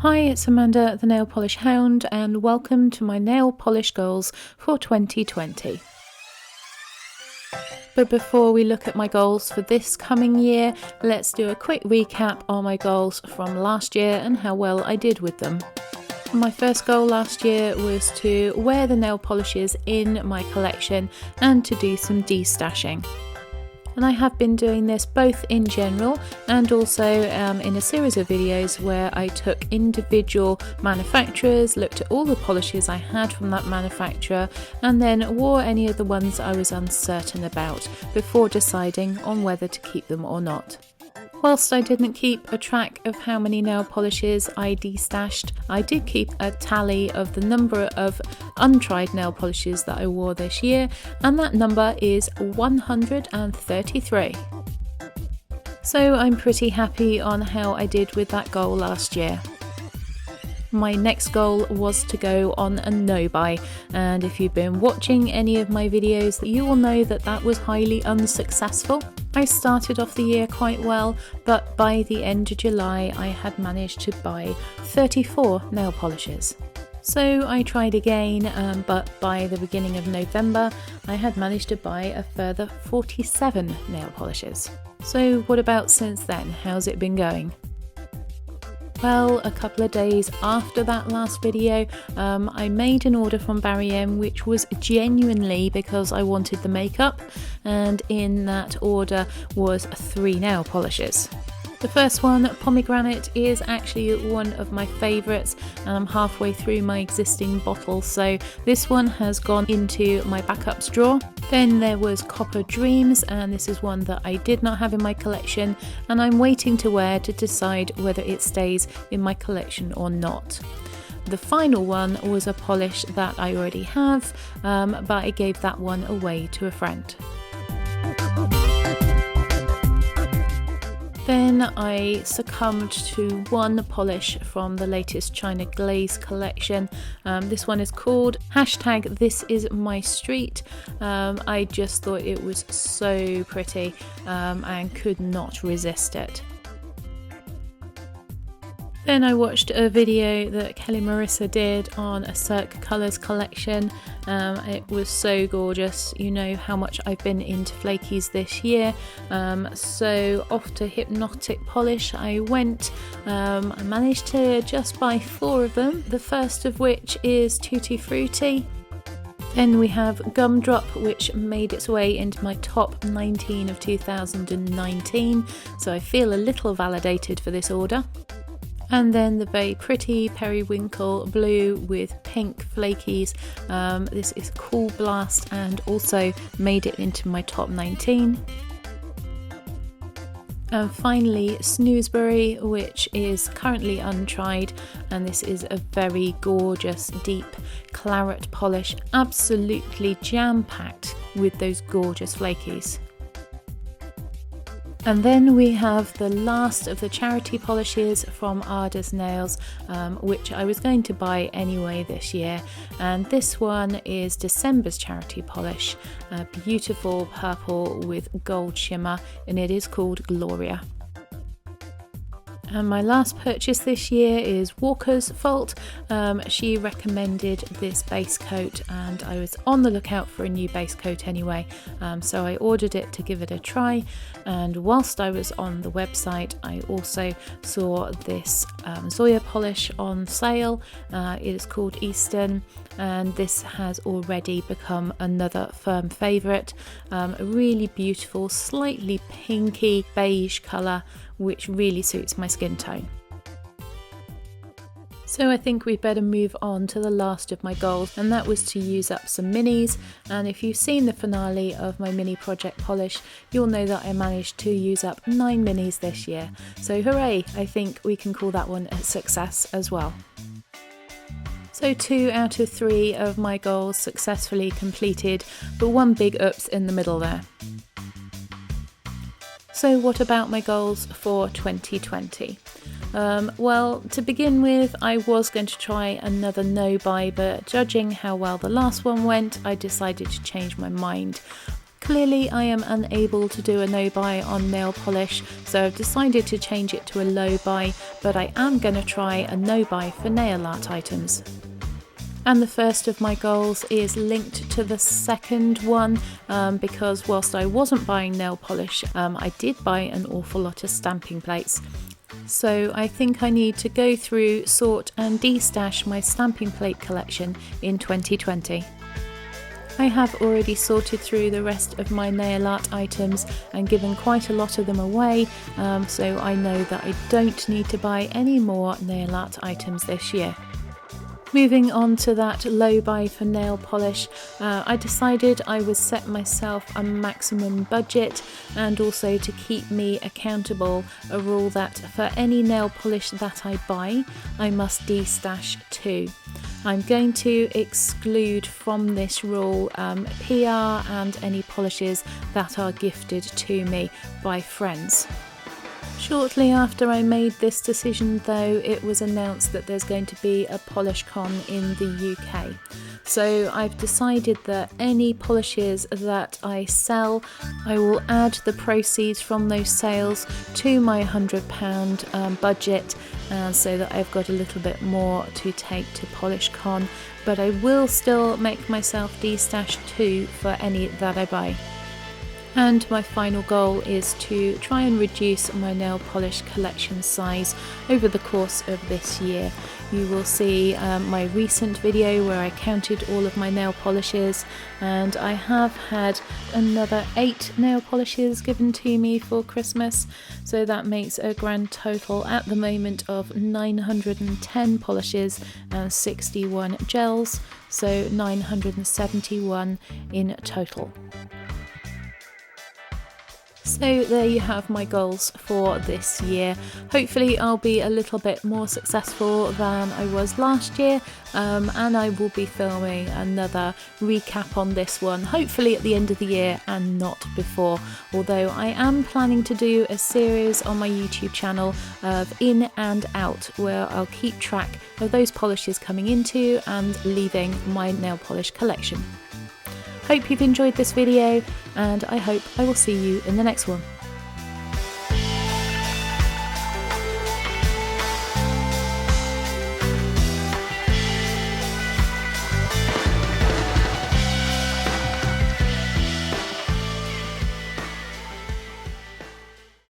Hi, it's Amanda, the Nail Polish Hound, and welcome to my nail polish goals for 2020. But before we look at my goals for this coming year, let's do a quick recap on my goals from last year and how well I did with them. My first goal last year was to wear the nail polishes in my collection and to do some destashing. And I have been doing this both in general and also in a series of videos where I took individual manufacturers, looked at all the polishes I had from that manufacturer, and then wore any of the ones I was uncertain about before deciding on whether to keep them or not. Whilst I didn't keep a track of how many nail polishes I destashed, I did keep a tally of the number of untried nail polishes that I wore this year, and that number is 133. So I'm pretty happy on how I did with that goal last year. My next goal was to go on a no-buy, and if you've been watching any of my videos, you will know that that was highly unsuccessful. I started off the year quite well, but by the end of July I had managed to buy 34 nail polishes. So I tried again, but by the beginning of November I had managed to buy a further 47 nail polishes. So what about since then? How's it been going? Well, a couple of days after that last video, I made an order from Barry M, which was genuinely because I wanted the makeup, and in that order was 3 nail polishes. The first one, Pomegranate, is actually one of my favourites, and I'm halfway through my existing bottle, so this one has gone into my backups drawer. Then there was Copper Dreams, and this is one that I did not have in my collection, and I'm waiting to wear to decide whether it stays in my collection or not. The final one was a polish that I already have, but I gave that one away to a friend. Then I succumbed to one polish from the latest China Glaze collection. This one is called #ThisIsMyStreet. I just thought it was so pretty and could not resist it. Then I watched a video that Kelly Marissa did on a Cirque Colours collection. It was so gorgeous. You know how much I've been into flakies this year. So off to Hypnotic Polish I went. I managed to just buy 4 of them, the first of which is Tutti Frutti. Then we have Gumdrop, which made its way into my top 19 of 2019, so I feel a little validated for this order. And then the very pretty Periwinkle Blue with pink flakies. This is Cool Blast and also made it into my top 19. And finally Snooze Berry, which is currently untried, and this is a very gorgeous deep claret polish, absolutely jam-packed with those gorgeous flakies. And then we have the last of the charity polishes from Ada's Nails, which I was going to buy anyway this year. And this one is December's charity polish, a beautiful purple with gold shimmer, and it is called Gloria. And my last purchase this year is Walker's Fault. She recommended this base coat and I was on the lookout for a new base coat anyway, so I ordered it to give it a try. And whilst I was on the website I also saw this Zoya polish on sale. It is called Eastern, and this has already become another firm favourite. A really beautiful, slightly pinky beige colour, which really suits my skin tone. So I think we'd better move on to the last of my goals, and that was to use up some minis. And if you've seen the finale of my mini project polish, you'll know that I managed to use up 9 minis this year. So hooray, I think we can call that one a success as well. So 2 out of 3 of my goals successfully completed, but one big oops in the middle there. So what about my goals for 2020? Well, to begin with, I was going to try another no-buy, but judging how well the last one went, I decided to change my mind. Clearly I am unable to do a no buy on nail polish, so I've decided to change it to a low buy, but I am going to try a no buy for nail art items. And the first of my goals is linked to the second one, because whilst I wasn't buying nail polish, I did buy an awful lot of stamping plates. So I think I need to go through, sort and de-stash my stamping plate collection in 2020. I have already sorted through the rest of my nail art items and given quite a lot of them away, so I know that I don't need to buy any more nail art items this year. Moving on to that low buy for nail polish, I decided I would set myself a maximum budget, and also to keep me accountable, a rule that for any nail polish that I buy, I must de-stash 2. I'm going to exclude from this rule PR and any polishes that are gifted to me by friends. Shortly after I made this decision though, it was announced that there's going to be a polish con in the UK. So I've decided that any polishes that I sell, I will add the proceeds from those sales to my £100 budget, so that I've got a little bit more to take to Polish Con, but I will still make myself de-stash 2 for any that I buy. And my final goal is to try and reduce my nail polish collection size over the course of this year. You will see my recent video where I counted all of my nail polishes, and I have had another 8 nail polishes given to me for Christmas, so that makes a grand total at the moment of 910 polishes and 61 gels, so 971 in total. So there you have my goals for this year. Hopefully I'll be a little bit more successful than I was last year, and I will be filming another recap on this one, hopefully at the end of the year and not before, although I am planning to do a series on my YouTube channel of in and out, where I'll keep track of those polishes coming into and leaving my nail polish collection. Hope you've enjoyed this video, and I hope I will see you in the next one.